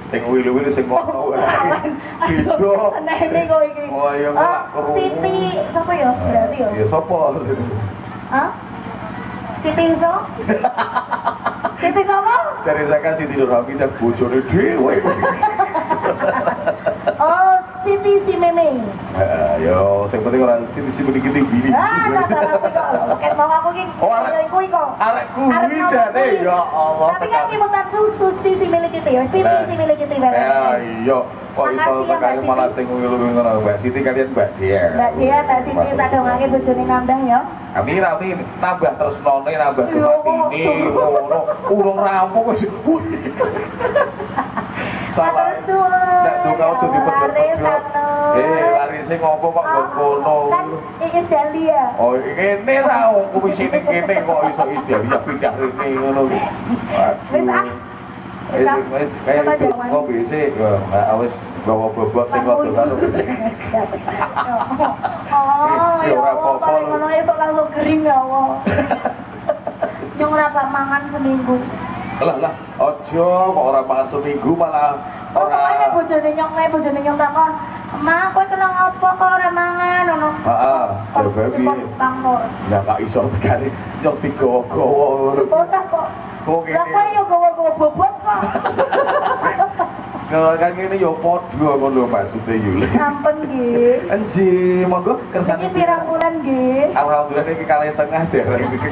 Sing uwil-uwil sing ngono. Beda. Senene kok iki. Oh iya kok. Siti sapa ya? Berarti ya. Ya sapa? Hah? Siti iso? Siti sapa? Cari saya Siti Nurhamidah bojone dhewe. Oh, Siti si Meme. Yo sing penting ora Siti si bini-bini. Ah, salah kok. Ket mau aku ki. Oh, arek kuwi kok. Arek kuwi jane ya Allah. Tapi kan kimutanku Susi si milik kita ya. Siti si milik kita bareng. Ya iya. Kok iso tekan malah sing ngulu-ngulu ngono. Mbak Siti kalian Mbak Dia. Mbak Dia, Mbak Siti tak dongake bojone nambah ya. Amin amin. Nambah tresnone nambah gematine ngono. Urung rampung wis. Salah. Nek donga aja dipedhot-pedhot. Lari sing ngopo kok ngono. Kan Iis Dahlia. Oh, ngene ra wong kumisine kene kok iso Iis Dahlia pindah rene ngono. Wis ah. Wis kaya ngopi sih. Wis bawa bobot sing rada karo. Oh, ya ora apa-apa. Ngono esuk langsung kering ya Allah. Nyong ora mangan seminggu. Lah, ojo kok ora mangan seminggu malah ora. Bojone nyong takon, "Ma, kowe kena apa kok ora mangan?" ngono. Heeh, coba piye? Bang Nur. Lah gak iso tegane nyong digowo-gowo. Ora kok. Lah kowe yo gowo-gowo bobot kok. Kalau kan ngene yo padha ngono maksude yo. Sampun nggih. Enji, monggo kersane. Iki pirang bulan nggih? Alhamdulillah iki kalih tengah dereng iki.